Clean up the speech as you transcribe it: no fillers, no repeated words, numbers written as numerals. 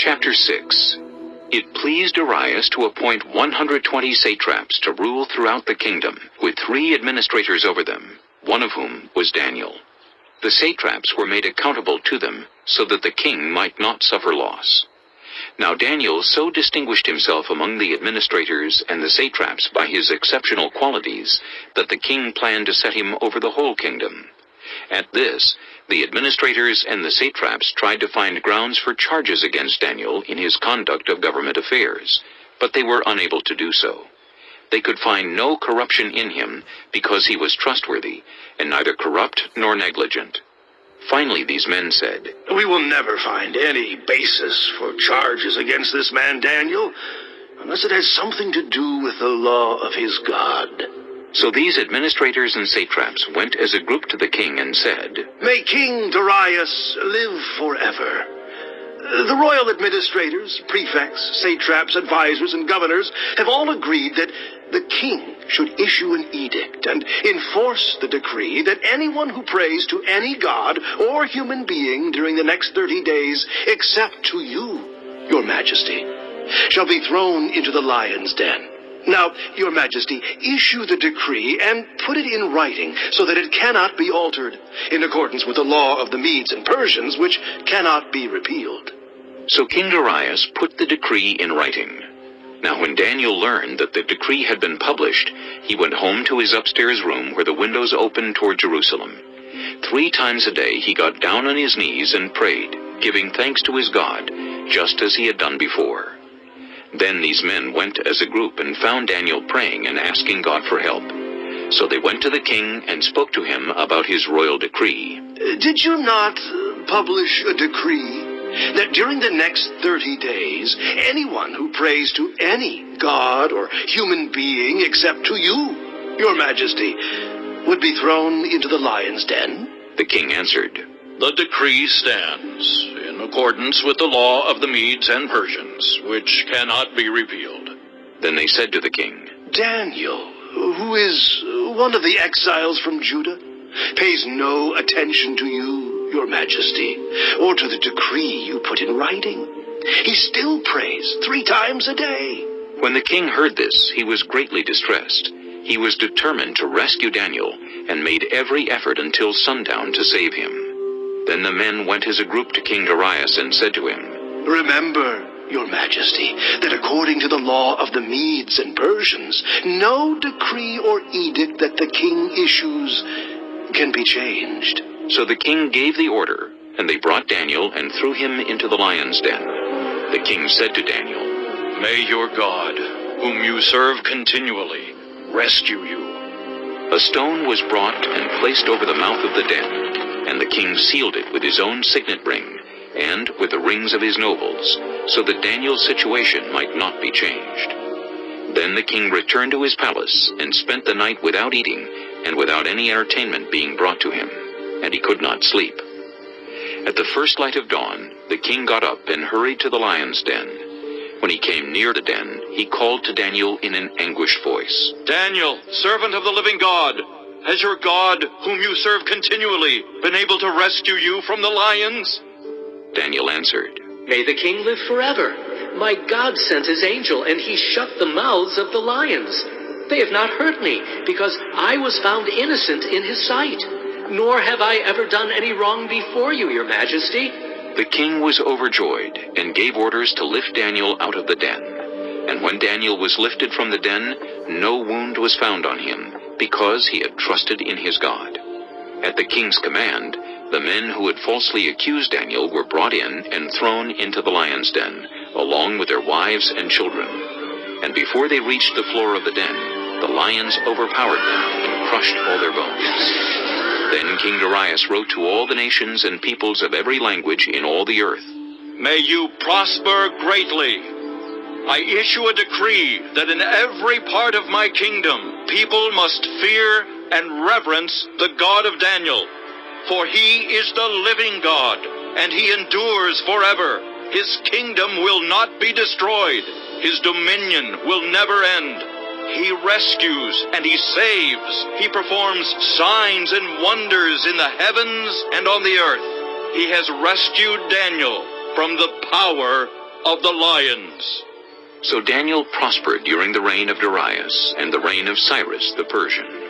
Chapter 6. It pleased Darius to appoint 120 satraps to rule throughout the kingdom, with 3 administrators over them, one of whom was Daniel. The satraps were made accountable to them, so that the king might not suffer loss. Now Daniel so distinguished himself among the administrators and the satraps by his exceptional qualities, that the king planned to set him over the whole kingdom. At this, the administrators and the satraps tried to find grounds for charges against Daniel in his conduct of government affairs, but they were unable to do so. They could find no corruption in him, because he was trustworthy, and neither corrupt nor negligent. Finally these men said, "We will never find any basis for charges against this man Daniel, unless it has something to do with the law of his God." So these administrators and satraps went as a group to the king and said, "May King Darius live forever. The royal administrators, prefects, satraps, advisors, and governors have all agreed that the king should issue an edict and enforce the decree that anyone who prays to any god or human being during the next 30 days, except to you, your majesty, shall be thrown into the lion's den. Now, your majesty, issue the decree and put it in writing so that it cannot be altered, in accordance with the law of the Medes and Persians, which cannot be repealed." So King Darius put the decree in writing. Now when Daniel learned that the decree had been published, he went home to his upstairs room where the windows opened toward Jerusalem. 3 times a day he got down on his knees and prayed, giving thanks to his God, just as he had done before. Then these men went as a group and found Daniel praying and asking God for help. So they went to the king and spoke to him about his royal decree. "Did you not publish a decree that during the next 30 days, anyone who prays to any god or human being except to you, your majesty, would be thrown into the lion's den?" The king answered, "The decree stands, in accordance with the law of the Medes and Persians, which cannot be repealed." Then they said to the king, "Daniel, who is one of the exiles from Judah, pays no attention to you, your majesty, or to the decree you put in writing. He still prays 3 times a day." When the king heard this, he was greatly distressed. He was determined to rescue Daniel, and made every effort until sundown to save him. Then the men went as a group to King Darius and said to him, "Remember, your majesty, that according to the law of the Medes and Persians, no decree or edict that the king issues can be changed." So the king gave the order, and they brought Daniel and threw him into the lion's den. The king said to Daniel, "May your God, whom you serve continually, rescue you." A stone was brought and placed over the mouth of the den, and the king sealed it with his own signet ring, and with the rings of his nobles, so that Daniel's situation might not be changed. Then the king returned to his palace, and spent the night without eating, and without any entertainment being brought to him, and he could not sleep. At the first light of dawn, the king got up and hurried to the lion's den. When he came near the den, he called to Daniel in an anguished voice, "Daniel, servant of the living God, has your God, whom you serve continually, been able to rescue you from the lions?" Daniel answered, "May the king live forever. My God sent his angel, and he shut the mouths of the lions. They have not hurt me, because I was found innocent in his sight. Nor have I ever done any wrong before you, your majesty." The king was overjoyed, and gave orders to lift Daniel out of the den. And when Daniel was lifted from the den, no wound was found on him, because he had trusted in his God. At the king's command, the men who had falsely accused Daniel were brought in and thrown into the lion's den, along with their wives and children. And before they reached the floor of the den, the lions overpowered them and crushed all their bones. Then King Darius wrote to all the nations and peoples of every language in all the earth, "May you prosper greatly. I issue a decree that in every part of my kingdom, people must fear and reverence the God of Daniel. For he is the living God, and he endures forever. His kingdom will not be destroyed. His dominion will never end. He rescues and he saves. He performs signs and wonders in the heavens and on the earth. He has rescued Daniel from the power of the lions. So Daniel prospered during the reign of Darius and the reign of Cyrus the Persian.